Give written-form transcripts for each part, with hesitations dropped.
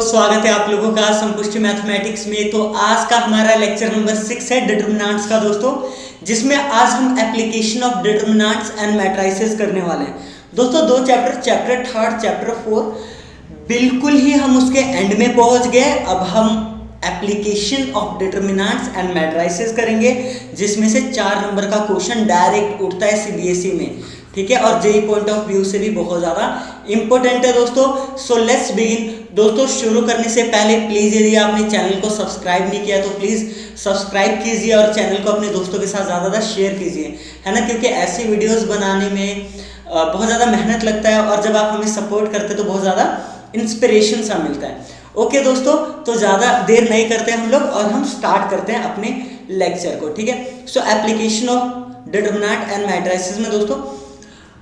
स्वागत है आप लोगों का संपुष्टि मैथमेटिक्स में। तो आज का हमारा लेक्चर नंबर 6 है डिटरमिनेंट्स का दोस्तों, जिसमें आज हम application of determinants and matrices करने वाले हैं। दोस्तों दो चैप्टर थर्ड, चैप्टर 4 बिल्कुल ही हम उसके एंड में पहुंच गए। अब हम application of determinants and matrices करेंगे, जिसमें से 4 नंबर का क्वेश्चन डायरेक्ट उठता है सीबीएसई में, ठीक है, और जेई पॉइंट ऑफ व्यू से भी बहुत ज़्यादा इंपॉर्टेंट है दोस्तों। So let's begin. दोस्तों शुरू करने से पहले प्लीज़ यदि आपने चैनल को सब्सक्राइब नहीं किया तो प्लीज़ सब्सक्राइब कीजिए और चैनल को अपने दोस्तों के साथ ज़्यादा शेयर कीजिए, है ना, क्योंकि ऐसी वीडियोस बनाने में बहुत ज़्यादा मेहनत लगता है और जब आप हमें सपोर्ट करते हैं तो बहुत ज़्यादा इंस्पिरेशन सा मिलता है। ओके दोस्तों, तो ज़्यादा देर नहीं करते हम लोग और हम स्टार्ट करते हैं अपने लेक्चर को, ठीक है। सो application of determinant and matrices में दोस्तों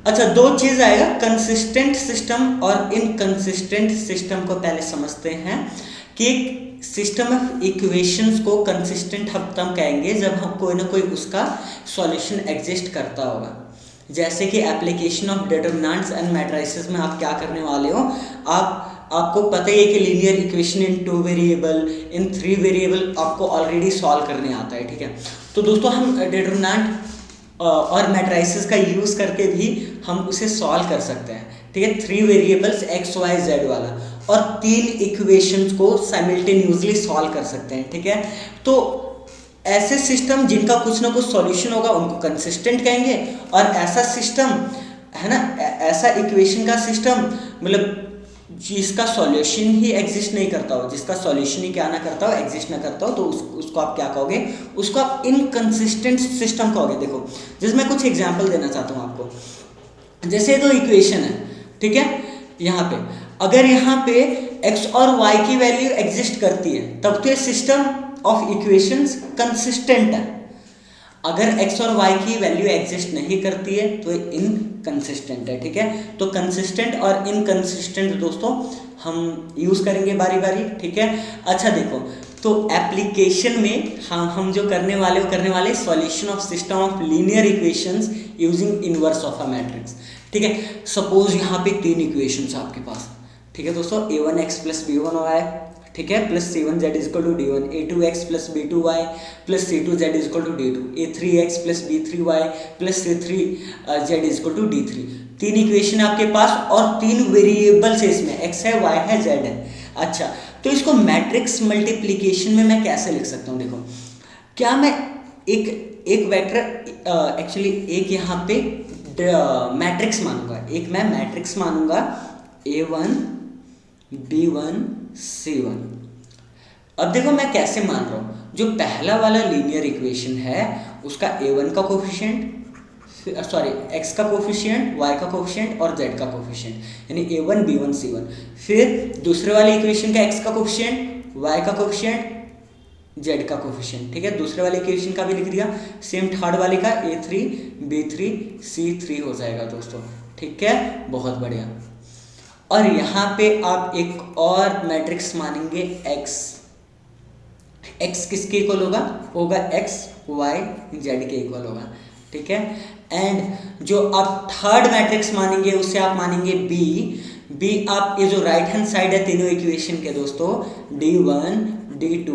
अच्छा दो चीज़ आएगा, कंसिस्टेंट सिस्टम और इनकंसिस्टेंट सिस्टम को पहले समझते हैं कि सिस्टम ऑफ इक्वेशंस को कंसिस्टेंट हम तब कहेंगे जब हम कोई ना कोई उसका सॉल्यूशन एग्जिस्ट करता होगा। जैसे कि application of determinants and matrices में आप क्या करने वाले हो, आपको पता ही है कि linear equation in 2 variable, in 3 variable आपको ऑलरेडी सॉल्व करने आता है, ठीक है। तो दोस्तों हम डिटरमिनेंट और मैट्रिसेस का यूज़ करके भी हम उसे सॉल्व कर सकते हैं, ठीक है। 3 वेरिएबल्स एक्स वाई जेड वाला और 3 इक्वेशंस को साइमल्टेनियसली सॉल्व कर सकते हैं, ठीक है। तो ऐसे सिस्टम जिनका कुछ ना कुछ सॉल्यूशन होगा उनको कंसिस्टेंट कहेंगे, और ऐसा सिस्टम है ना, ऐसा इक्वेशन का सिस्टम मतलब जिसका सॉल्यूशन ही एग्जिस्ट नहीं करता हो, जिसका सॉल्यूशन ही क्या ना करता हो, एग्जिस्ट ना करता हो, तो उसको आप क्या कहोगे, उसको आप इनकंसिस्टेंट सिस्टम कहोगे। देखो जिसमें कुछ एग्जांपल देना चाहता हूँ आपको। जैसे दो इक्वेशन है, ठीक है, यहाँ पे अगर यहाँ पे x और y की वैल्यू एग्जिस्ट करती है तब तो ये सिस्टम ऑफ इक्वेशंस कंसिस्टेंट है। अगर x और y की वैल्यू एग्जिस्ट नहीं करती है तो ये इनकंसिस्टेंट है, ठीक है। तो कंसिस्टेंट और इनकंसिस्टेंट दोस्तों हम यूज़ करेंगे बारी बारी, ठीक है। अच्छा देखो, तो एप्लीकेशन में हम जो करने वाले solution of system of linear equations using inverse of a matrix, ठीक है। सपोज यहाँ पे 3 इक्वेशंस आपके पास, ठीक है दोस्तों, a1x प्लस b1y, ठीक है, plus c1z is equal to d1, a2x plus b2y plus c2z is equal to d2, a3x plus b3y plus c3z is equal to d3। 3 equation आपके पास और 3 वेरिएबल्स है इसमें, x है, y है, z है। अच्छा, तो इसको मैट्रिक्स मल्टीप्लिकेशन में मैं कैसे लिख सकता हूँ? देखो, क्या मैं एक वेक्टर एक्चुअली एक यहाँ पे मैट्रिक्स मानूंगा, एक मैं मैट्रिक्स मानूंगा a1 b1 c1। अब देखो मैं कैसे मान रहा हूँ, जो पहला वाला लीनियर इक्वेशन है उसका a1 का कोफिशिएंट, सॉरी x का कोफिशिएंट, y का कोफिशिएंट और z का कोफिशिएंट, यानी a1 b1 c1। फिर दूसरे वाले इक्वेशन का x का कोफिशिएंट, y का कोफिशिएंट, z का कोफिशिएंट, ठीक है। दूसरे वाले इक्वेशन का भी लिख दिया, सेम थर्ड वाले का a3 b3 c3 हो जाएगा दोस्तों, ठीक है, बहुत बढ़िया। और यहाँ पे आप एक और मैट्रिक्स मानेंगे x किसके इक्वल होगा x y z के इक्वल होगा, ठीक है। एंड जो आप थर्ड मैट्रिक्स मानेंगे उसे आप मानेंगे b आप ये जो राइट हैंड साइड है तीनों इक्वेशन के दोस्तों, d1 d2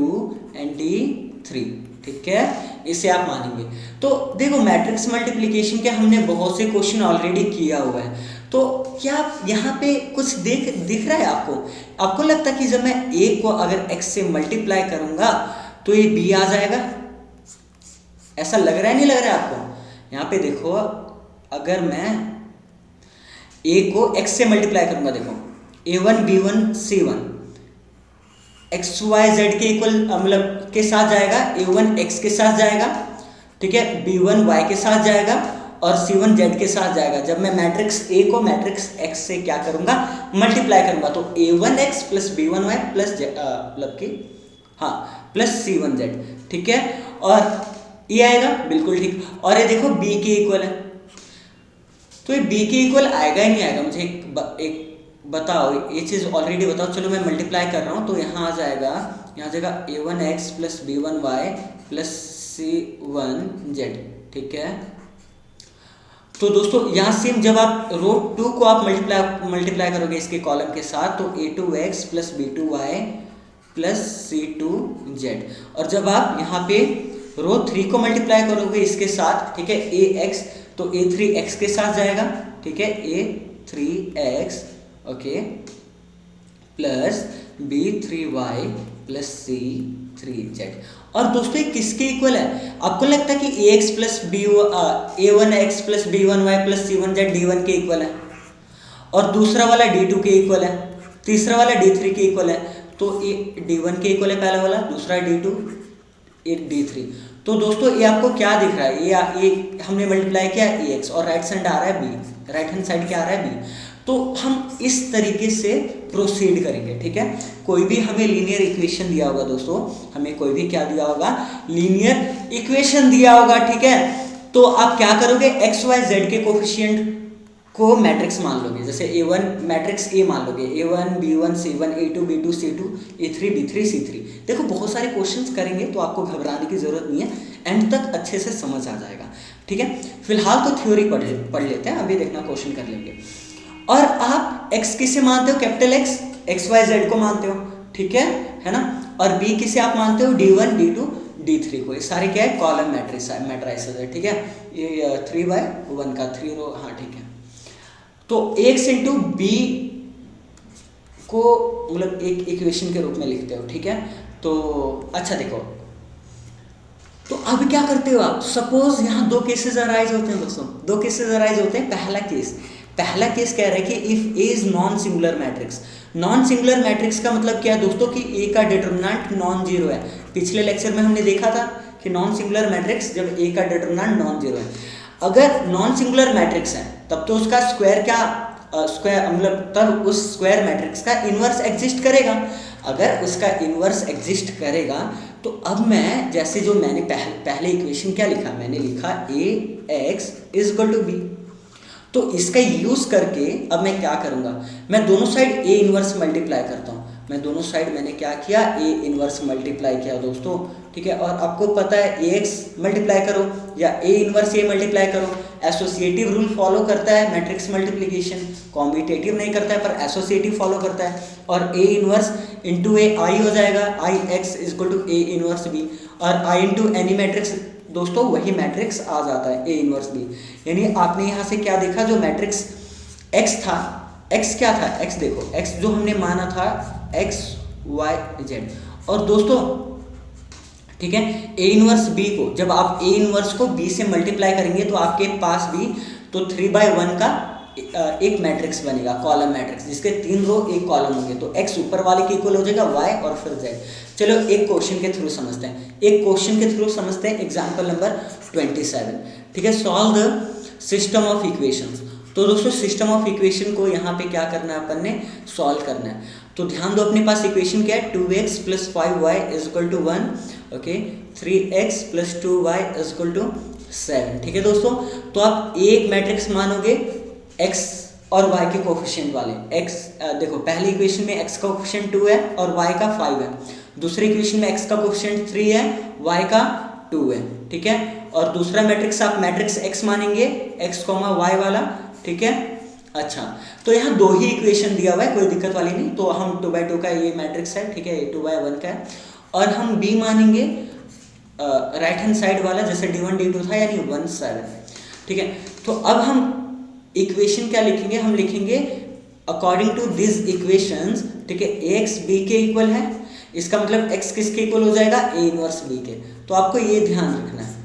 एंड d3, ठीक है, इसे आप मानेंगे। तो देखो मैट्रिक्स मल्टीप्लिकेशन के हमने बहुत से क्वेश्चन ऑलरेडी किया हुआ है, तो क्या यहाँ पे कुछ दिख रहा है आपको लगता है कि जब मैं a को अगर x से मल्टीप्लाई करूंगा तो ये b आ जाएगा? ऐसा लग रहा है, नहीं लग रहा है आपको? यहाँ पे देखो, अगर मैं a को x से मल्टीप्लाई करूंगा, देखो a1 b1 c1 x y z के इक्वल मतलब के साथ जाएगा, a1 x के साथ जाएगा, ठीक है, b1 y के साथ जाएगा और c1 z के साथ जाएगा। जब मैं मैट्रिक्स a को मैट्रिक्स x से क्या करूंगा, मल्टीप्लाई करूंगा, तो a1x प्लस b1y प्लस मतलब कि हाँ प्लस c1z, ठीक है, और ये आएगा, बिल्कुल ठीक। और ये देखो b के इक्वल है, तो ये b के इक्वल आएगा ही नहीं आएगा? मुझे एक बताओ, ये चीज़ ऑलरेडी बताओ। चलो मैं मल्टीप्लाई कर रहा हूँ, तो यहाँ आ जाएगा a1x plus b1y plus c1z, ठीक है। तो दोस्तों यहाँ सेम जब आप रो 2 को आप मल्टीप्लाई करोगे इसके कॉलम के साथ, तो a2x plus b2y plus c2z, और जब आप यहाँ पे रो 3 को मल्टीप्लाई करोगे इसके साथ, ठीक है, ax, तो a3x के साथ जाएगा, ठीक है, a3x, okay, plus b3y plus c3z। और दोस्तों ये किसके इक्वल है? आपको लगता है कि ax plus a1x plus b1y plus c1z d1 के इक्वल है, और दूसरा वाला d2 के इक्वल है, तीसरा वाला d3 के इक्वल है। तो ये d1 के इक्वल है पहला वाला, दूसरा d2, ये d3। तो दोस्तों ये आपको क्या दिख रहा है? ये हमने मल्टीप्लाई किया ax, और राइट साइड आ रहा है b, राइट हैंड साइड क्या आ रहा है b। तो हम इस तरीके से प्रोसीड करेंगे, ठीक है। कोई भी हमें लीनियर इक्वेशन दिया होगा दोस्तों, हमें कोई भी क्या दिया होगा? लीनियर इक्वेशन दिया होगा, ठीक है। तो आप क्या करोगे? एक्स वाई जेड के कोफिशिएंट को मैट्रिक्स मान लोगे। जैसे a1 मैट्रिक्स A मान लोगे, a1 b1 c1 a2 b2 c2 a3 b3 c3। देखो बहुत सारे क्वेश्चंस करेंगे तो आपको घबराने की जरूरत नहीं है, एंड तक अच्छे से समझ आ जाएगा, ठीक है। फिलहाल तो थ्योरी पढ़ लेते हैं, अभी देखना क्वेश्चन कर लेंगे। और आप x किसे मानते हो? Capital X, x y z को मानते हो, ठीक है ना। और b किसे आप मानते हो? d1 d2 d3 को। ये सारे क्या है? कॉलम मैट्रिसेस है, ठीक है। ये 3/1 का 3 रो, हाँ ठीक है। तो x इंटू b को मतलब एक इक्वेशन के रूप में लिखते हो, ठीक है। तो अच्छा देखो, तो अब क्या करते हो आप? सपोज यहाँ दो केसेस अराइज होते हैं दोस्तों, दो केसेस अराइज होते हैं। पहला केस कह रहा है कि if A is non singular matrix. Non singular matrix का मतलब क्या है दोस्तों? कि ए का डिटरमिनेंट नॉन जीरो है। पिछले लेक्चर में हमने देखा था कि नॉन सिंगुलर मैट्रिक्स जब ए का डिटरमिनेंट नॉन जीरो है। अगर नॉन सिंगुलर मैट्रिक्स है तब तो उसका स्क्वायर क्या स्क्वायर मतलब तब उस स्क्वायर मैट्रिक्स का इन्वर्स एग्जिस्ट करेगा। अगर उसका इन्वर्स एग्जिस्ट करेगा तो अब मैं जैसे जो मैंने पहले इक्वेशन क्या लिखा? मैंने लिखा ax is equal to b। तो इसका यूज करके अब मैं क्या करूंगा? मैं दोनों साइड a इनवर्स मल्टीप्लाई करता हूँ। मैं दोनों साइड मैंने क्या किया? a इनवर्स मल्टीप्लाई किया दोस्तों, ठीक है। और आपको पता है ax मल्टीप्लाई करो या a इनवर्स a मल्टीप्लाई करो, एसोसिएटिव रूल फॉलो करता है मैट्रिक्स मल्टीप्लिकेशन, कॉम्यूटेटिव नहीं करता है पर एसोसिएटिव फॉलो करता है। और a inverse into a I हो जाएगा, I X is equal to a inverse b, और i इंटू एनी मैट्रिक्स दोस्तों वही मैट्रिक्स आ जाता है a इनवर्स b। यानी आपने यहाँ से क्या देखा? जो मैट्रिक्स x था, x क्या था? x देखो, x जो हमने माना था x y z। और दोस्तों ठीक है, a इनवर्स b को जब आप a इनवर्स को b से मल्टीप्लाई करेंगे तो आपके पास भी तो 3/1 का एक मैट्रिक्स बनेगा, कॉलम मैट्रिक्स, जिसके 3 रो एक कॉलम होंगे। तो x ऊपर वाले के इक्वल हो जाएगा y और फिर z। चलो एक क्वेश्चन के थ्रू समझते हैं, एग्जाम्पल नंबर 27, ठीक है। Solve the system of equations. तो दोस्तों सिस्टम ऑफ इक्वेशन को यहाँ पे क्या करना है? अपन ने सॉल्व करना है। तो ध्यान दो, अपने पास इक्वेशन क्या है? 2x plus 5y is equal to 1, okay, 3x plus 2y is equal to 7, ठीक है दोस्तों। तो आप एक मैट्रिक्स मानोगे x और y के कोफिशिएंट वाले। x देखो पहली इक्वेशन में x का कोफिशिएंट 2 है और y का 5 है, दूसरी इक्वेशन में x का कोफिशिएंट 3 है, y का 2 है, ठीक है। और दूसरा मैट्रिक्स आप मैट्रिक्स x मानेंगे, x, y वाला, ठीक है। अच्छा, तो यहाँ दो ही इक्वेशन दिया हुआ है, कोई दिक्कत वाली नहीं। तो हम 2/2 का ये मैट्रिक्स है, ठीक है, 2/1 का है। और हम b मानेंगे राइट हैंड साइड वाला, जैसे d1 d2 था, यानी 1 7, ठीक है। तो अब हम इक्वेशन क्या लिखेंगे? हम लिखेंगे अकॉर्डिंग टू दिस इक्वेशंस, ठीक है, ax b के इक्वल है। इसका मतलब x किसके इक्वल हो जाएगा? a इनवर्स b के। तो आपको ये ध्यान रखना है,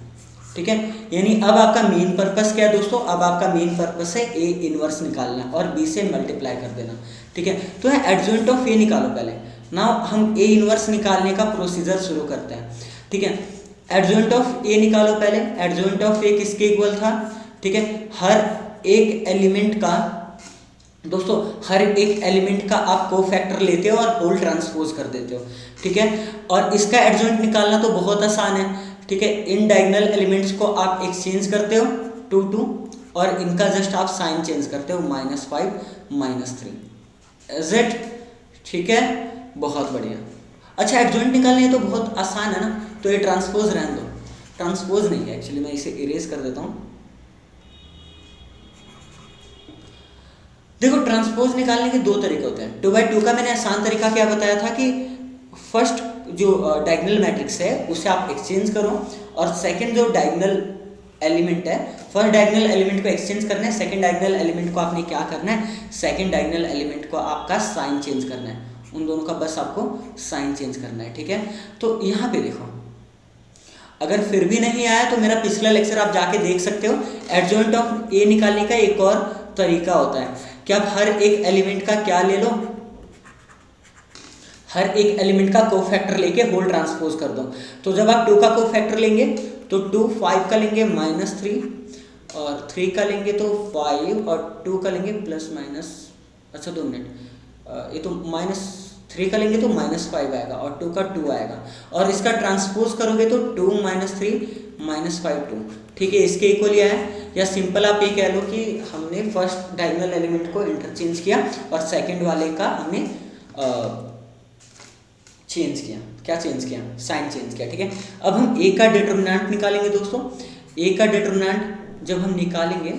ठीक है। यानी अब आपका मेन पर्पस क्या है दोस्तों? अब आपका मेन पर्पस है a इनवर्स निकालना और b से मल्टीप्लाई कर देना, ठीक है। तो है एडजॉइंट ऑफ a निकालो पहले। नाउ हम a इनवर्स निकालने का प्रोसीजर शुरू करते हैं, ठीक है। एडजॉइंट ऑफ a निकालो पहले। एडजॉइंट ऑफ a किसके इक्वल था? ठीक है, हर एक एलिमेंट का दोस्तों, हर एक एलिमेंट का आप कोफैक्टर लेते हो और होल ट्रांसपोज कर देते हो, ठीक है। और इसका एडजॉइंट निकालना तो बहुत आसान है, ठीक है। इन डायगोनल एलिमेंट्स को आप एक्सचेंज करते हो 2 2, और इनका जस्ट आप साइन चेंज करते हो, -5 -3 इज इट, ठीक है। बहुत बढ़िया। अच्छा, एडजॉइंट निकालने तो बहुत आसान है ना, तो ये ट्रांसपोज रहने दो। ट्रांसपोज नहीं है एक्चुअली, मैं इसे इरेज कर देता हूँ। देखो ट्रांसपोज निकालने के दो तरीके होते हैं। 2x2 का मैंने आसान तरीका क्या बताया था कि फर्स्ट जो डायगोनल मैट्रिक्स है उसे आप एक्सचेंज करो, और सेकंड जो डायगोनल एलिमेंट है, फर्स्ट डायगोनल एलिमेंट को एक्सचेंज करना है, सेकंड डायगोनल एलिमेंट को आपने क्या करना है, सेकंड डायगोनल एलिमेंट को आपका साइन चेंज करना है, उन दोनों का बस आपको साइन चेंज करना है, ठीक है। तो यहाँ पे देखो, अगर फिर भी नहीं आया तो मेरा पिछला लेक्चर आप जाके देख सकते हो। एडजॉइंट ऑफ ए निकालने का एक और तरीका होता है कि आप हर एक एलिमेंट का क्या ले लो, हर एक एलिमेंट का कोफैक्टर लेके होल ट्रांसपोज कर दो। तो जब आप 2 का कोफैक्टर लेंगे तो 2, 5 का लेंगे -3, और 3 का लेंगे तो 5, और 2 का लेंगे प्लस माइनस, अच्छा 2 मिनट, ये तो -3 का लेंगे तो -5 आएगा, और 2 का 2 आएगा, और इसका ट्रांसपोज करोगे तो 2 -3 -5 2, ठीक है, इसके इक्वल ही आया। या सिंपल आप ये कह लो कि हमने फर्स्ट डायगोनल एलिमेंट को इंटरचेंज किया और सेकंड वाले का हमने चेंज किया, क्या चेंज किया, साइन चेंज किया, ठीक है। अब हम ए का डिटरमिनेंट निकालेंगे दोस्तों। ए का डिटरमिनेंट जब हम निकालेंगे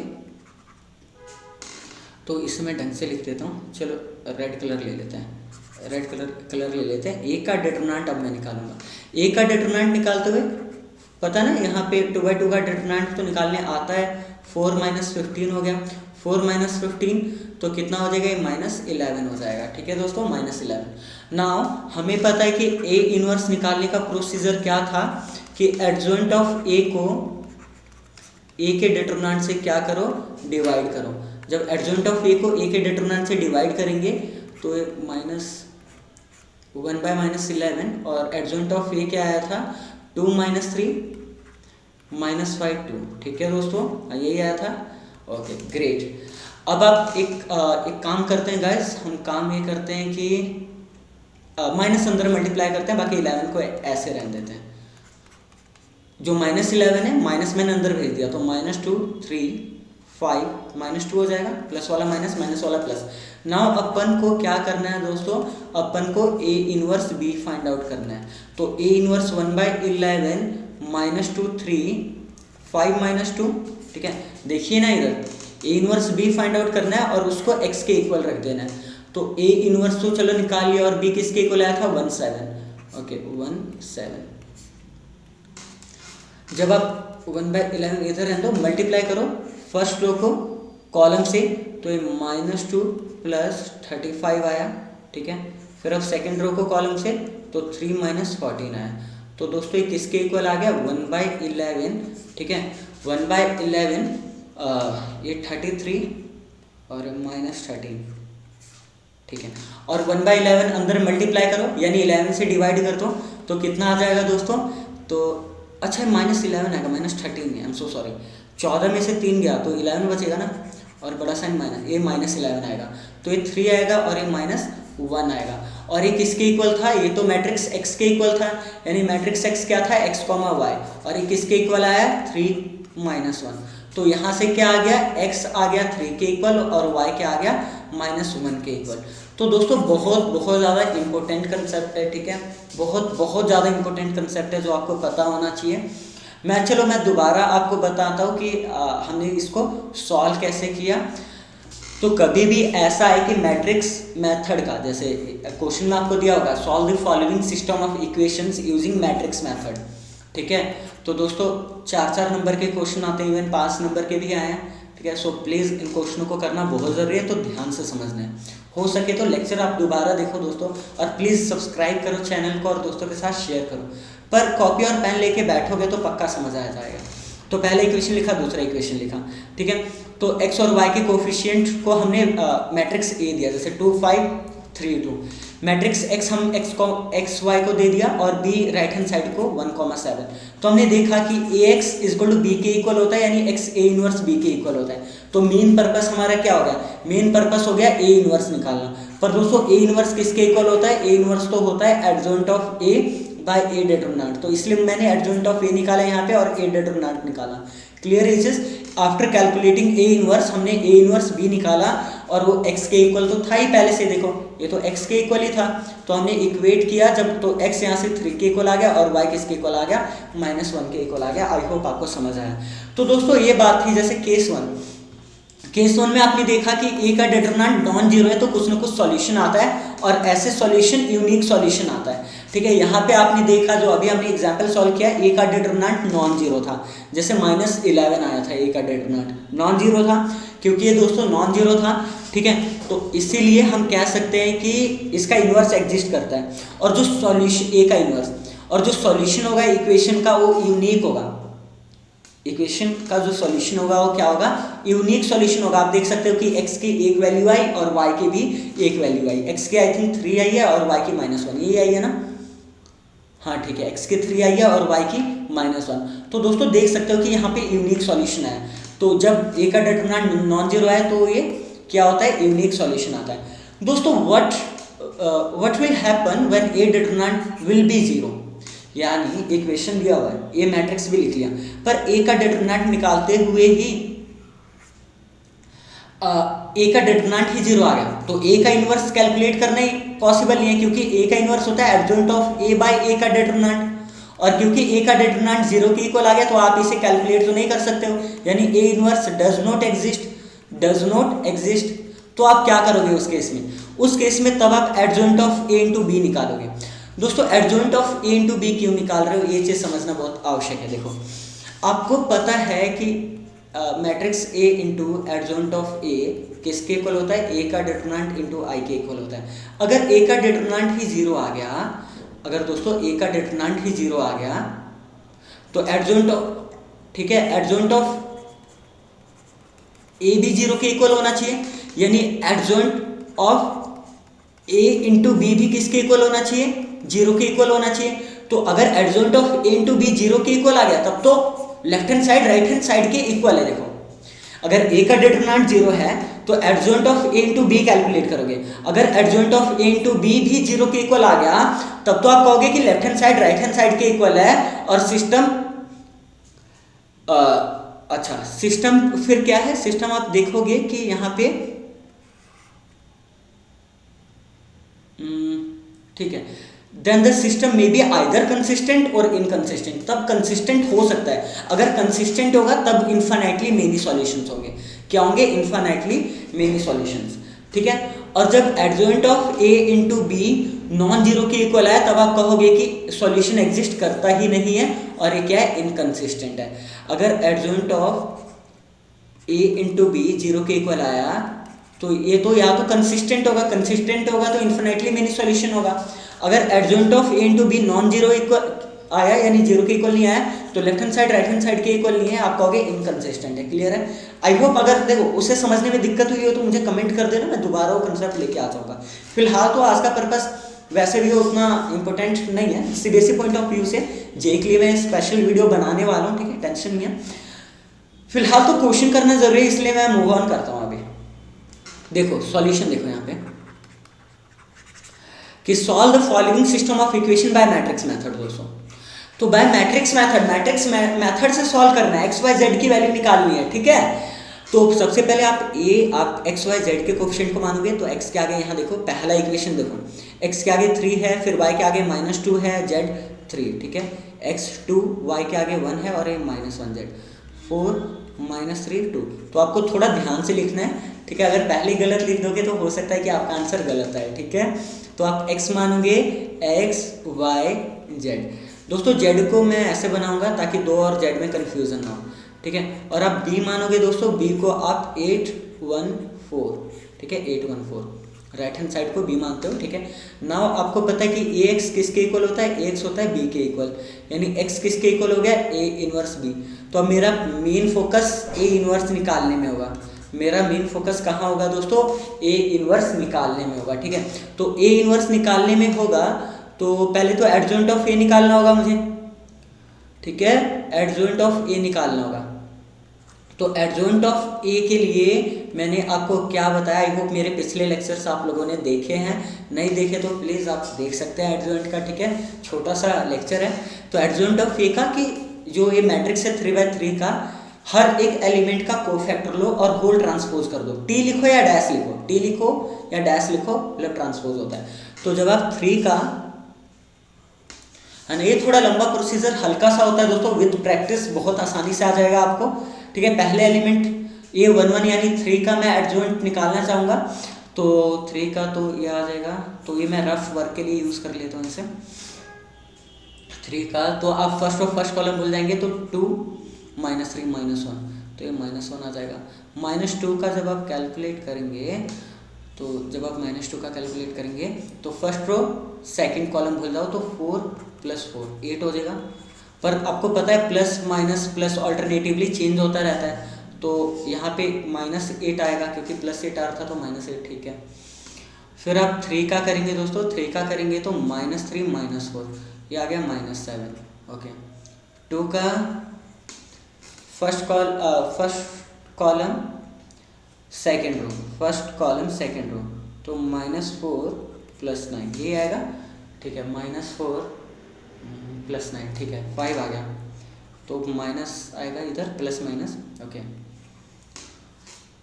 तो इसे मैं ढंग से लिख देता हूँ, चलो रेड कलर ले लेते हैं, रेड कलर ले लेते हैं। ए का डिटरमिनेंट अब मैं निकालूंगा। ए का डिटरमिनेंट निकालते हुए पता ना यहाँ पे 2/2 का डिटरमिनेंट तो निकालने आता है, 4 - 15 हो गया, 4 - 15 तो कितना हो जाएगा, -11 हो जाएगा, ठीक है दोस्तों, -11। नाउ हमें पता है कि ए इनवर्स निकालने का प्रोसीजर क्या था कि एडजॉइंट ऑफ ए को ए के डिटरमिनेंट से क्या करो, डिवाइड करो। जब एडजॉइंट ऑफ ए को ए के डिटरमिनेंट से डिवाइड करेंगे तो -1 by -11, और एडजॉइंट ऑफ ए क्या आया था, 2 - 3 -5 2, ठीक है दोस्तों, यही आया था। Okay great. अब आप एक काम करते हैं गाइस, हम काम ये करते हैं कि माइनस अंदर मल्टीप्लाई करते हैं, बाकी 11 को ऐसे रहने देते हैं। जो -11 है माइनस मैंने अंदर भेज दिया, तो -2 3 5 -2 हो जाएगा, प्लस वाला माइनस, माइनस वाला प्लस। नाउ अपन को क्या करना है दोस्तों, अपन को A inverse B find out करना है। तो ए इनवर्स 1/11 -2 3 5 -2, ठीक है। देखिए ना इधर A inverse B find out करना है और उसको x के इक्वल रख देना है। तो ए इनवर्स तो चलो निकाल लिया, और b किसके इक्वल आया था, 1 7, ओके 1 7। जब आप 1/11 इधर है तो मल्टीप्लाई करो फर्स्ट रो को कॉलम से, तो ये -2 + 35 आया, ठीक है। फिर अब सेकंड रो को कॉलम से तो 3 - 14 आया। तो दोस्तों ये किसके इक्वल आ गया, 1/11, ठीक है। 1/11 ये 33 और -13, ठीक है। और 1/11 अंदर मल्टीप्लाई करो, यानी 11 से डिवाइड कर दो, तो कितना आ जाएगा दोस्तों, तो अच्छा -11 आएगा, -13 है, आई एम सो सॉरी। 14 में से 3 गया तो 11 बचेगा ना, और बड़ा साइन माइनस, ये -11 आएगा, तो ये 3 आएगा और ये -1 आएगा। और ये किसके इक्वल था, ये तो मैट्रिक्स x के इक्वल था, यानी मैट्रिक्स x क्या था, x, y, और ये किसके इक्वल आया, 3 - 1। तो यहाँ से क्या आ गया, x आ गया 3 के इक्वल, और y क्या आ गया, -1 के इक्वल। तो दोस्तों बहुत ज़्यादा इंपॉर्टेंट कंसेप्ट है, ठीक है, बहुत ज़्यादा इंपॉर्टेंट कंसेप्ट है जो आपको पता होना चाहिए। मैं दोबारा आपको बताता हूँ कि हमने इसको सॉल्व कैसे किया। तो कभी भी ऐसा है कि मैट्रिक्स मेथड का, जैसे क्वेश्चन में आपको दिया होगा, solve the following system of equations using matrix method, ठीक है। तो दोस्तों 4-4 नंबर के क्वेश्चन आते हैं, इवन 5 नंबर के भी आए हैं, ठीक है। सो प्लीज़ इन क्वेश्चनों को करना बहुत ज़रूरी है, तो ध्यान से समझना है। हो सके तो लेक्चर आप दोबारा देखो दोस्तों, और प्लीज़ सब्सक्राइब करो चैनल को और दोस्तों के साथ शेयर करो। पर कॉपी और पेन लेके बैठोगे तो पक्का समझ आ जाएगा। तो पहला इक्वेशन लिखा, दूसरा इक्वेशन लिखा, ठीक है। तो x और y के कोफिशिएंट को हमने मैट्रिक्स A दिया, जैसे 2 5 3 2। मैट्रिक्स x हम x y को दे दिया, और b राइट हैंड साइड को 1 7। तो हमने देखा कि ax = b के इक्वल होता है, यानी x A इनवर्स b के इक्वल होता है। तो मेन पर्पस हमारा क्या हो गया, मेन पर्पस हो गया A इनवर्स निकालना। पर दोस्तों A इनवर्स किसके इक्वल होता है, A इनवर्स तो होता है adjoint of A by A determinant. तो इसलिए मैंने एडजॉइंट ऑफ A निकाला यहाँ पे और A डिटरमिनेंट निकाला। Clear is, after calculating A inverse हमने A इनवर्स B निकाला, और वो x के इक्वल तो था ही पहले से, देखो ये तो x के इक्वल ही था। तो हमने इक्वेट किया जब, तो x यहाँ से 3 के इक्वल आ गया, और y किसके इक्वल आ गया, -1 के इक्वल आ गया। आई होप आपको समझ आया। तो दोस्तों ये बात थी जैसे केस केस वन में आपने देखा कि ए का डिटरमिनेंट नॉन जीरो है तो कुछ ना कुछ सॉल्यूशन आता है और ऐसे सॉल्यूशन यूनिक सॉल्यूशन आता है, ठीक है। यहाँ पे आपने देखा जो अभी हमने एग्जांपल सॉल्व किया, ए का डिटरमिनेंट नॉन जीरो था, जैसे -11 आया था, ए का डिटरमिनेंट नॉन जीरो था, क्योंकि ये दोस्तों नॉन जीरो था, ठीक है। तो इसीलिए हम कह सकते हैं कि इसका इन्वर्स एग्जिस्ट करता है, और जो सॉल्यूशन ए का इन्वर्स और जो सॉल्यूशन होगा इक्वेशन का वो यूनिक होगा। इक्वेशन का जो सॉल्यूशन होगा वो क्या होगा, यूनिक सॉल्यूशन होगा। आप देख सकते हो कि x की एक वैल्यू आई और y की भी एक वैल्यू आई, x की आई थिंक 3 आई है और y की -1, ये आई है ना, हाँ ठीक है, x की 3 आई है और y की -1। तो दोस्तों देख सकते हो कि यहाँ पे यूनिक सॉल्यूशन है। तो जब a का डिटरमिनेंट नॉन जीरो है तो ये क्या होता है, यूनिक सॉल्यूशन आता है। दोस्तों what will happen when a determinant will be zero, यानी इक्वेशन दिया हुआ है, ए मैट्रिक्स भी लिख लिया, पर ए का डिटरमिनेंट निकालते हुए ही ए का डिटरमिनेंट ही जीरो आ गया, तो ए का इन्वर्स कैलकुलेट करना ही पॉसिबल नहीं है, क्योंकि ए का इन्वर्स होता है एडजॉइंट ऑफ ए बाय ए का डिटरमिनेंट, और क्योंकि ए का डिटरमिनेंट जीरो के इक्वल आ गया तो आप इसे कैलकुलेट तो नहीं कर सकते हो, यानी A inverse does not exist. तो आप क्या करोगे उस केस में, तब आप adjoint of A into B निकालोगे। दोस्तों adjoint of A into B क्यों निकाल रहे हो, ये चीज़ समझना बहुत आवश्यक है। देखो आपको पता है कि matrix A into adjoint of A किसके इक्वल होता है, ए का डिटरमिनेंट इंटू आई के इक्वल होता है। अगर ए का डिटरमिनेंट ही जीरो आ गया, अगर दोस्तों ए का डिटरमिनेंट ही जीरो आ गया तो एडजॉइंट ऑफ, ठीक है, एडजॉइंट ऑफ ए भी जीरो के इक्वल होना चाहिए, यानी adjoint of A into B भी किसके इक्वल होना चाहिए, जीरो के इक्वल होना चाहिए। तो अगर adjoint of A into B zero के इक्वल आ गया तब तो left hand side right hand side के इक्वल है। देखो अगर ए का डिटरमिनेंट जीरो है तो adjoint of A into B calculate करोगे, अगर adjoint of A into B भी जीरो के इक्वल आ गया तब तो आप कहोगे कि left hand side right hand side के इक्वल है, और सिस्टम अच्छा सिस्टम फिर क्या है, सिस्टम आप देखोगे कि यहाँ पे ठीक है, देन द सिस्टम में बी आइदर कंसिस्टेंट और इनकंसिस्टेंट। तब कंसिस्टेंट हो सकता है, अगर कंसिस्टेंट होगा तब इन्फिनिटली मेनी सॉल्यूशंस होंगे। क्या होंगे, इन्फिनिटली मेनी सॉल्यूशंस, ठीक है। और जब adjoint of A into B non zero के इक्वल है तब आप कहोगे कि सॉल्यूशन एग्जिस्ट करता ही नहीं है और ये क्या है, इनकंसिस्टेंट है। अगर adjoint of A into B zero के इक्वल आया तो ये तो या तो कंसिस्टेंट होगा तो इन्फिनिटली मेनी सॉल्यूशन होगा। अगर adjoint of A into B non zero equal आया यानी जीरो के इक्वल नहीं आया तो left hand side right hand side के इक्वल नहीं है, आप कहोगे इनकंसिस्टेंट है। क्लियर है, आई होप। अगर देखो उसे समझने में दिक्कत हुई हो तो मुझे कमेंट कर देना, मैं दोबारा वो कंसेप्ट लेके आ जाऊंगा। फिलहाल तो आज का पर्पस वैसे भी उतना इंपॉर्टेंट नहीं है, सीबीएसई पॉइंट ऑफ व्यू से जे के लिए मैं स्पेशल वीडियो बनाने वाला हूँ, ठीक है, टेंशन नहीं है। फिलहाल तो क्वेश्चन करना जरूरी है इसलिए मैं मूव ऑन करता हूँ। अभी देखो सॉल्यूशन देखो यहाँ पे कि solve the following system of equation by matrix method. दोस्तों तो बाय मैट्रिक्स मेथड से सॉल्व करना है, एक्स वाई जेड की वैल्यू निकालनी है, ठीक है। तो सबसे पहले आप एक्स वाई जेड के कोफिशिएंट को मानोगे तो एक्स के आगे यहाँ देखो पहला इक्वेशन देखो, एक्स के आगे 3 है, फिर वाई के आगे -2 है, जेड 3, ठीक है, एक्स 2 वाई के आगे 1 है और ये -1 जेड 4 -3 2। तो आपको थोड़ा ध्यान से लिखना है, ठीक है। अगर पहले गलत लिख दोगे तो हो सकता है कि आपका आंसर गलत है, ठीक है। तो आप x मानोगे x y z। दोस्तों z को मैं ऐसे बनाऊंगा ताकि 2 और z में कंफ्यूजन ना हो, ठीक है। और आप b मानोगे दोस्तों, b को आप 8 1 4, ठीक है, 8 1 4 राइट हैंड साइड को b मानते हो, ठीक है। नाउ आपको पता है कि ax किसके इक्वल होता है, ax होता है b के इक्वल, यानी x किसके इक्वल हो गया, a इनवर्स b। तो अब मेरा मेन फोकस a इनवर्स निकालने में होगा, मेरा मेन फोकस कहाँ होगा दोस्तों, ए इनवर्स निकालने में होगा, ठीक है। तो ए इनवर्स निकालने में होगा तो पहले तो एडजॉइंट ऑफ ए निकालना होगा मुझे, ठीक है, एडजॉइंट ऑफ ए निकालना होगा। तो एडजॉइंट ऑफ ए के लिए मैंने आपको क्या बताया, आई होप मेरे पिछले लेक्चर्स आप लोगों ने देखे हैं, नहीं देखे तो प्लीज़ आप देख सकते हैं एडजॉइंट का, ठीक है, छोटा सा लेक्चर है। तो एडजॉइंट ऑफ ए का कि जो ये मैट्रिक्स है 3/3 का, हर एक एलिमेंट का कोफैक्टर लो और होल ट्रांसपोज कर दो, टी लिखो या डैश लिखो, टी लिखो या डैश लिखो, मतलब ट्रांसपोज होता है। तो जब आप 3 का है ना, ये थोड़ा लंबा प्रोसीजर हल्का सा होता है दोस्तों, विद प्रैक्टिस बहुत आसानी से आ जाएगा आपको, ठीक है। पहले एलिमेंट A11 यानी 3 का मैं एडजॉइंट निकालना चाहूँगा, तो 3 का तो ये आ जाएगा, तो ये मैं रफ वर्क के लिए यूज़ कर लेता हूँ इसे। 3 का तो आप फर्स्ट कॉलम भूल जाएंगे, तो 2 -3 -1, तो ये -1 आ जाएगा। -2 का जब आप कैलकुलेट करेंगे, तो जब आप -2 का कैलकुलेट करेंगे तो फर्स्ट रो सेकंड कॉलम भूल जाओ, तो 4 + 4 8 हो जाएगा। पर आपको पता है plus minus plus alternatively change होता रहता है, तो यहाँ पे -8 आएगा क्योंकि +8 आ रहा था, तो -8 ठीक है। फिर आप 3 का करेंगे दोस्तों, 3 का करेंगे तो -3 -4, ये आ गया -7। ओके, 2 का first column second row, first column second row, तो -4 + 9 ये आएगा, ठीक है। -4 + 9 ठीक है, 5 आ गया, तो माइनस आएगा इधर, प्लस माइनस। ओके,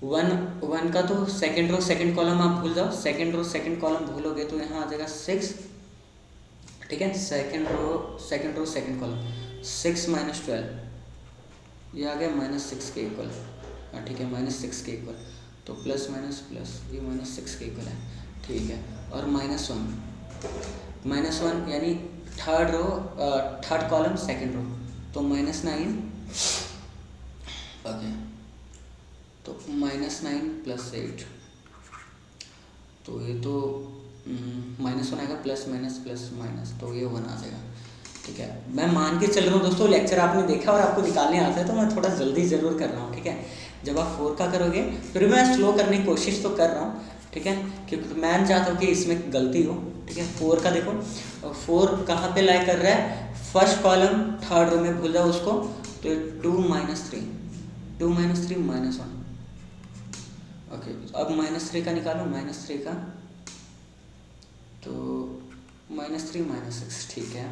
1 का तो सेकेंड रो सेकेंड कॉलम आप भूल जाओ, सेकेंड रो सेकेंड कॉलम भूलोगे तो यहाँ आ जाएगा 6, ठीक है। सेकेंड रो सेकेंड कॉलम 6 - 12, ये आ गया -6 के इक्वल, ठीक है, -6 के इक्वल, तो प्लस माइनस प्लस, ये -6 के इक्वल है, ठीक है। और -1 यानी थर्ड कॉलम सेकेंड रो, तो -9, ओके, तो -9 + 8, तो ये तो -1 आएगा, प्लस माइनस प्लस माइनस, तो ये 1 आ जाएगा, ठीक है। मैं मान के चल रहा हूँ दोस्तों, लेक्चर आपने देखा और आपको निकालने आता है, तो मैं थोड़ा जल्दी ज़रूर कर रहा हूँ, ठीक है। जब आप 4 का करोगे, फिर मैं स्लो करने की कोशिश तो कर रहा हूँ, ठीक है, क्योंकि मैं चाहता हूँ कि इसमें गलती हो, ठीक है। 4 का देखो, 4 कहाँ पे लाई कर रहा है, फर्स्ट कॉलम थर्ड रो में भूल जाओ उसको, तो 2 - 3 -1, ओके। अब -3 का निकालो, -3 का तो -3 -6, ठीक है,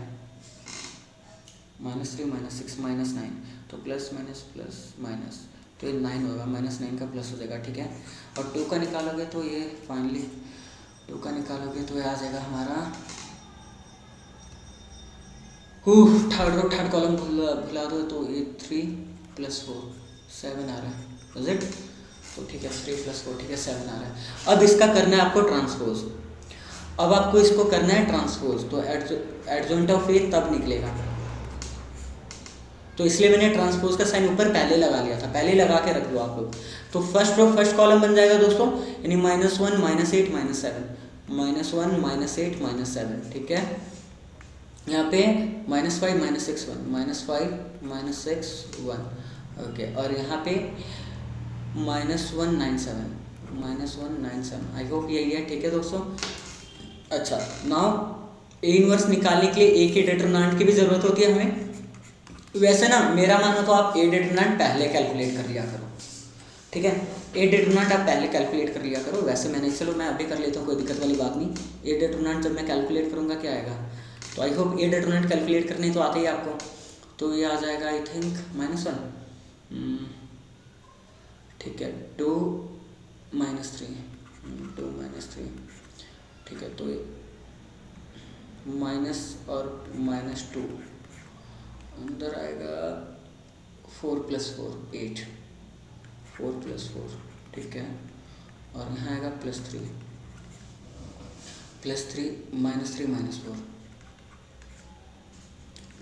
-3 -6 -9, तो प्लस माइनस प्लस माइनस, तो ये 9 होगा, -9 का प्लस हो जाएगा, ठीक है। और 2 का निकालोगे तो ये फाइनली 2 का निकालोगे तो ये आ जाएगा हमारा, थर्ड कॉलम भुला दो, तो ये 3 + 4 7 आ रहा है, इज इट, तो ठीक है, 3 + 4 ठीक है, 7 आ रहा है। अब इसका करना है आपको ट्रांसपोज, अब आपको इसको करना है ट्रांसपोज, तो एडजॉइंट ऑफ ए तब निकलेगा, तो इसलिए मैंने ट्रांसपोज का साइन ऊपर पहले लगा लिया था, पहले लगा के रख दो आप लोग। तो फर्स्ट रो फर्स्ट कॉलम बन जाएगा दोस्तों, यानी -1 -8 -7, -1 -8 -7, ठीक है। यहाँ पे -5 -6 1, -5 -6 1, ओके। और यहाँ पे -197 -197, आई होप यही है, ठीक है दोस्तों। अच्छा, नाउ ए इनवर्स निकालने के लिए ए के डिटरमिनेंट की भी ज़रूरत होती है हमें। वैसे ना मेरा मानो तो आप ए डिटरमिनेंट पहले कैलकुलेट कर लिया करो, ठीक है, ए डिटरमिनेंट आप पहले कैलकुलेट कर लिया करो। वैसे मैंने, चलो मैं अभी कर लेता हूँ, कोई दिक्कत वाली बात नहीं। ए डिटरमिनेंट जब मैं कैलकुलेट करूँगा क्या आएगा, तो I hope A determinant calculate करने तो आते ही आपको, तो ये आ जाएगा आई थिंक -1, ठीक है, 2 -3 ठीक है, तो माइनस और -2 अंदर आएगा, 4 + 4 8, 4 + 4, ठीक है। और यहाँ आएगा +3 -3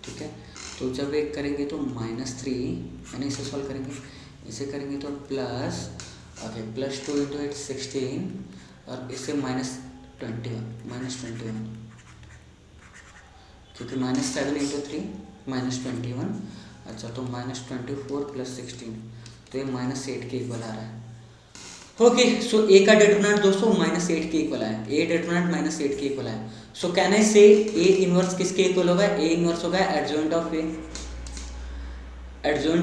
ठीक है। तो जब एक करेंगे तो -3, यानी इसे सॉल्व करेंगे, इसे करेंगे तो प्लस, ओके, +2 × 8 16, और इससे -21 क्योंकि -7 × 3 -21, अच्छा, तो -24 + 16, तो ये -8 के इक्वल आ रहा है। ओके, सो ए का डिटरमिनेंट दोस्तों -8 के इक्वल है, ए डिटरमिनेंट -8 के इक्वल है। सो कैन आई से ए इनवर्स किसके इक्वल होगा, ए इनवर्स होगा adjoint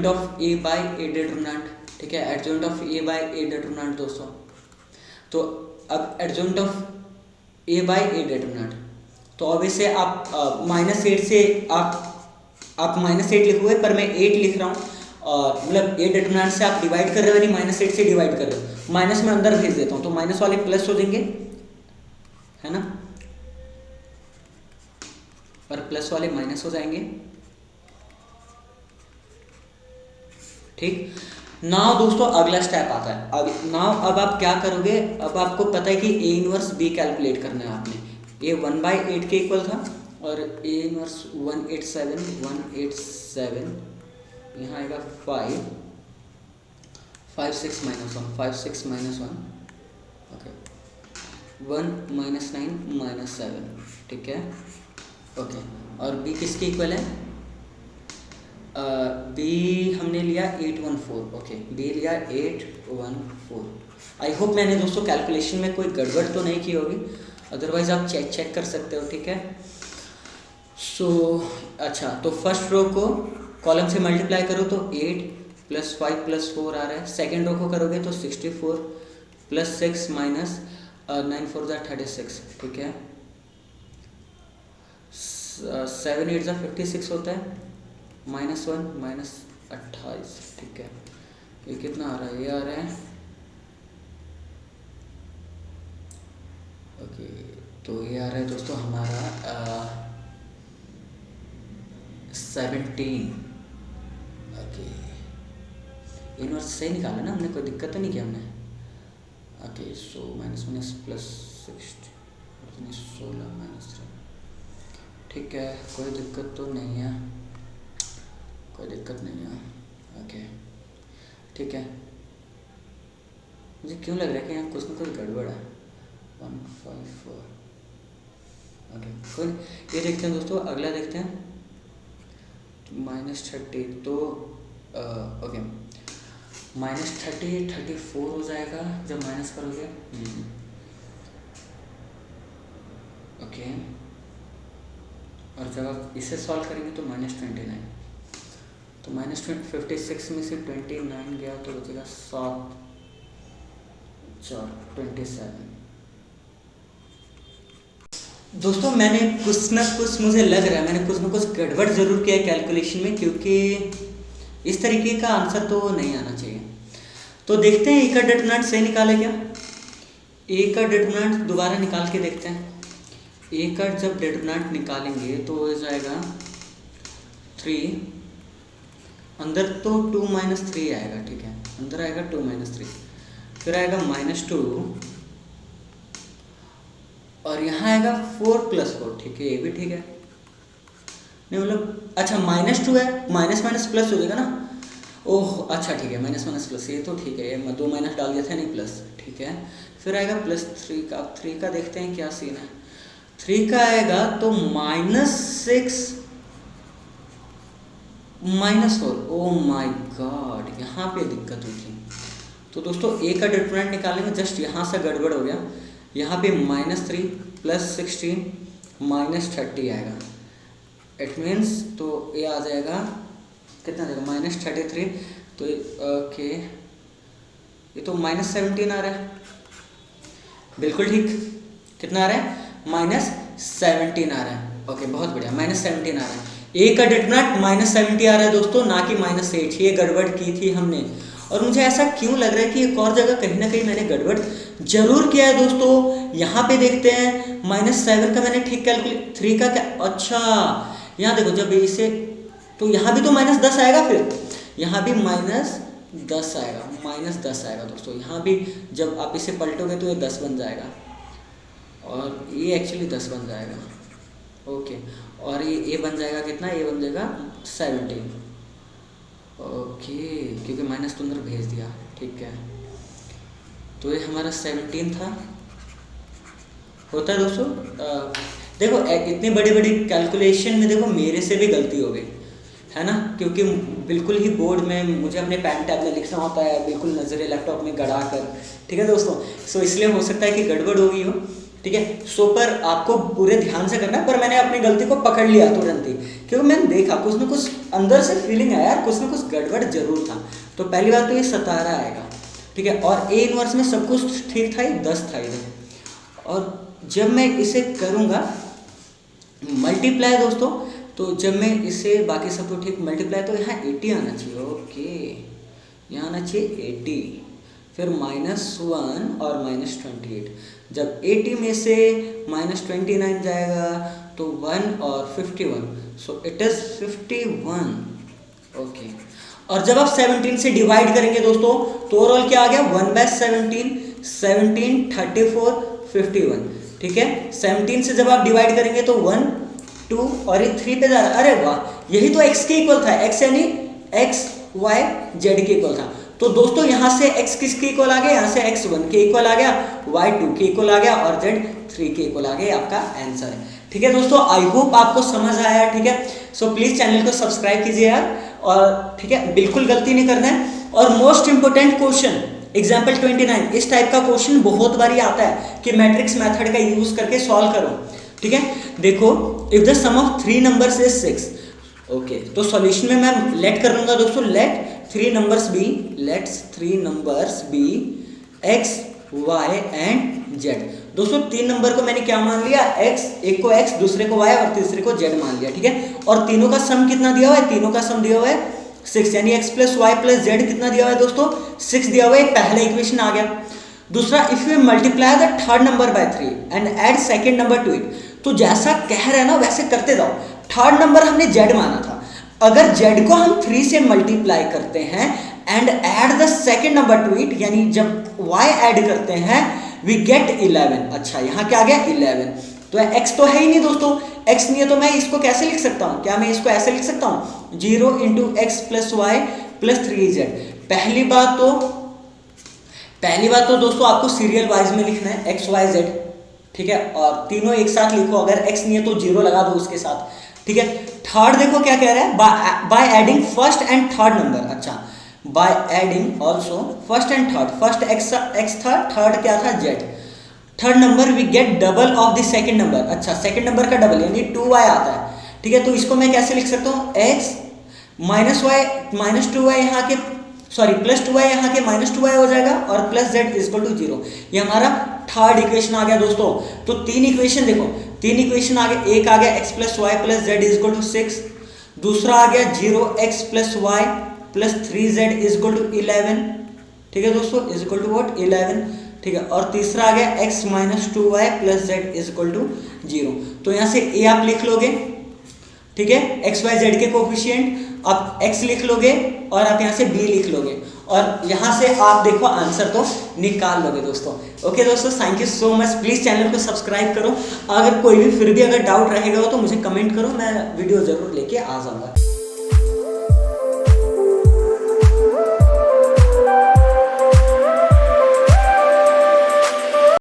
of A by A determinant, ठीक है, adjoint of A by A determinant दोस्तों। तो अब adjoint of A by A determinant, तो अब इसे आप -8 से आप -8 लिखोगे, पर मैं 8 लिख रहा हूँ, और मतलब ए डिटरमिनेंट से आप डिवाइड कर रहे हो, यानी -8 से डिवाइड कर रहे हो, माइनस में अंदर भेज देता हूँ, तो माइनस वाले प्लस हो जाएंगे, है ना, और प्लस वाले माइनस हो जाएंगे, ठीक। नाउ दोस्तों अगला स्टेप आता है। अब आप क्या करोगे, अब आपको पता है कि ए इनवर्स बी कैलकुलेट करना है आपने। ए 1/8 के इक्वल था और ए इनवर्स 187 यहाँ आएगा 5 5 6 minus 1 5 6 minus 1 okay 1 minus 9 minus 7 ठीक है ओके। और बी किसके इक्वल है, बी हमने लिया 814 ओके बी लिया 814। आई होप मैंने दोस्तों कैलकुलेशन में कोई गड़बड़ तो नहीं की होगी, अदरवाइज आप चेक कर सकते हो ठीक है। सो अच्छा तो फर्स्ट रो को कॉलम से मल्टीप्लाई करो तो 8 + 5 + 4 आ रहा है। सेकेंड रो को करोगे तो 64 + 6 माइनस 9 4 = 36 ठीक है। 7 8 = 56 होता है, -1 -28 ठीक है। ये कितना आ रहा है, ये आ रहा है ओके तो ये आ रहा है दोस्तों हमारा 17 ओके। इनवर्स सही निकाला ना हमने, कोई दिक्कत तो नहीं किया हमने ओके। सो -1 + 60 16 -3 ठीक है, कोई दिक्कत तो नहीं है, कोई दिक्कत नहीं है ओके ठीक है। मुझे क्यों लग रहा है कि यहाँ कुछ ना कुछ गड़बड़ है। 154 ओके कोई नहीं, ये देखते हैं दोस्तों, अगला देखते हैं -30 तो ओके -30 34 हो जाएगा जब माइनस करोगे ओके। और जब आप इसे सॉल्व करेंगे तो -29 तो -56 में से 29 गया तो बचेगा 7 4 27। दोस्तों मैंने कुछ ना कुछ, मुझे लग रहा है मैंने कुछ ना कुछ गड़बड़ ज़रूर किया है कैलकुलेशन में, क्योंकि इस तरीके का आंसर तो नहीं आना चाहिए। तो देखते हैं ए का डिटरमिनेंट सही निकाले क्या। ए का डिटरमिनेंट दोबारा निकाल के देखते हैं। ए का जब डिटरमिनेंट निकालेंगे तो हो जाएगा 3, अंदर तो 2 - 3 आएगा ठीक है, अंदर आएगा 2 - 3, फिर आएगा -2 और यहाँ आएगा 4 + 4 ठीक है, ये भी ठीक है नहीं मतलब अच्छा -2 है, माइनस माइनस प्लस हो जाएगा ना। ओह अच्छा ठीक है, माइनस माइनस प्लस, ये तो ठीक है, ये 2 माइनस डाल दिया था नहीं प्लस ठीक है। फिर आएगा +3 का, अब 3 का देखते हैं क्या सीन है। 3 का आएगा तो -6 -4 ओह माय गॉड, यहाँ पे दिक्कत हुई थी। तो दोस्तों ए का डिटरमिनेंट निकालने में जस्ट यहाँ से गड़बड़ हो गया, यहाँ पे -3 + 16 -30 आएगा। इट मीन्स तो ये आ जाएगा कितना देगा -33 तो ओके ये तो -17 आ रहा है, बिल्कुल ठीक। कितना आ रहा है -17 आ रहा है ओके बहुत बढ़िया, -17 आ रहा है। ए का डिटरमिनेंट -70 आ रहा है दोस्तों, ना कि -8। ये गड़बड़ की थी हमने, और मुझे ऐसा क्यों लग रहा है कि एक और जगह कहीं ना कहीं मैंने गड़बड़ जरूर किया है दोस्तों। यहाँ पे देखते हैं -7 का मैंने ठीक कैलकुलेट, 3 का क्या, अच्छा यहाँ देखो जब इसे तो यहाँ भी तो -10 आएगा, फिर यहाँ भी -10 आएगा, -10 आएगा दोस्तों। यहाँ भी जब आप इसे पलटोगे तो ये 10 बन जाएगा और ये एक्चुअली 10 बन जाएगा ओके। और ये बन जाएगा कितना, ये बन जाएगा 17 ओके, क्योंकि माइनस तो अंदर भेज दिया ठीक है। तो ये हमारा 17 था, होता है दोस्तों। देखो इतनी बड़ी बड़ी कैलकुलेशन में देखो मेरे से भी गलती हो गई है ना, क्योंकि बिल्कुल ही बोर्ड में मुझे अपने पेन टैब में लिखना होता है, बिल्कुल नज़रे लैपटॉप में गड़ा कर ठीक है दोस्तों। सो इसलिए हो सकता है कि गड़बड़ हो गई हो ठीक है। सो पर आपको पूरे ध्यान से करना है, पर मैंने अपनी गलती को पकड़ लिया तुरंत ही, क्योंकि मैंने देखा कुछ ना कुछ अंदर से फीलिंग आया यार, कुछ ना कुछ गड़बड़ जरूर था। तो पहली बात तो ये 17 आएगा ठीक है, और ए इनवर्स में सब कुछ ठीक था, ये 10 था इधर। और जब मैं इसे करूँगा मल्टीप्लाई दोस्तों, तो जब मैं इसे बाकी सब तो ठीक मल्टीप्लाई, तो यहाँ 80 आना चाहिए ओके, यहाँ आना चाहिए 80, फिर -1 और -28। जब 80 में से -29 जाएगा तो 1 और 51, सो इट इज़ 51 ओके। और जब आप 17 से डिवाइड करेंगे दोस्तों तो ओवरऑल क्या आ गया 1/17, 17, 34, 51। ठीक है, 17 से जब आप डिवाइड करेंगे तो 1, 2 और ये 3 पे जा रहा है। अरे वाह, यही तो x के इक्वल था, x यानी x y z के इक्वल था। तो दोस्तों यहाँ से x किसके इक्वल आ गया, यहाँ से x 1 के इक्वल आ गया, y 2 के इक्वल आ गया और z 3 के इक्वल आ गया। आपका आंसर है। ठीक है दोस्तों, आई होप आपको समझ आया। ठीक है, सो प्लीज चैनल को सब्सक्राइब कीजिए यार, और ठीक है बिल्कुल गलती नहीं करना है। और मोस्ट इंपोर्टेंट क्वेश्चन एग्जाम्पल 29, इस टाइप का क्वेश्चन बहुत बारी आता है कि मैट्रिक्स मेथड का यूज करके सॉल्व करो। ठीक है, देखो if the sum of 3 numbers is 6, okay, तो सॉल्यूशन में मैं लेट कर लूंगा दोस्तों, let 3 numbers be x, y and z। दोस्तों 3 नंबर को मैंने क्या मान लिया, x, एक को x, दूसरे को y और तीसरे को z मान लिया। ठीक है, और तीनों का सम कितना दिया हुआ है, तीनों का सम दिया हुआ है 6, यानी x plus y plus z कितना दिया हुआ है दोस्तों, 6 दिया हुआ है। पहला इक्वेशन आ गया। दूसरा, if you multiply the third number by 3 and add second number two it, तो जैसा कह रहे हैं ना वैसे करते जाओ। थर्ड नंबर हमने z माना था, अगर z को हम 3 से मल्टीप्लाई करते हैं and add the second number two it, यानी जब y ऐड करते हैं वी गेट 11। अच्छा, यहाँ क्या आ गया 11, तो x तो है ही नहीं दोस्तों, x नहीं है तो मैं इसको कैसे लिख सकता हूँ, क्या मैं इसको ऐसे लिख सकता हूँ 0 × x plus y plus 3z। पहली बात तो दोस्तों आपको सीरियल वाइज में लिखना है x y z। ठीक है, और तीनों एक साथ लिखो, अगर x नहीं है तो 0 लगा दो उसके साथ। ठीक है, थर्ड देखो क्या कह रहा है, by adding first and third number. अच्छा, by adding also first and third, first x था, थर्ड क्या था z, third number we get double of the second number. अच्छा, सेकंड नंबर का डबल यानी 2y आता है। ठीक है, तो इसको मैं कैसे लिख सकता हूँ, x minus Y minus 2y यहाँ के, सॉरी प्लस 2y यहाँ के माइनस 2y हो जाएगा और प्लस z इक्वल टू 0। ये हमारा थर्ड इक्वेशन आ गया दोस्तों। तो 3 इक्वेशन देखो, 3 इक्वेशन आ गया, एक आ गया x plus y plus z equal to 6, दूसरा आ गया 0x plus y plus 3z equal to 11। ठीक है दोस्तों, इज इक्वल टू व्हाट 11। ठीक है, और तीसरा आ गया x minus 2y plus z equal to 0। तो यहाँ से a आप लिख लोगे, ठीक है, x y z के कोफिशिएंट आप x लिख लोगे और आप यहाँ से b लिख लोगे और यहाँ से आप देखो आंसर तो निकाल लोगे दोस्तों। ओके दोस्तों, thank you so much. Please channel को सब्सक्राइब करो। अगर कोई भी फिर भी अगर डाउट रहेगा तो मुझे कमेंट करो, मैं वीडियो ज़रूर लेके आ जाऊँगा।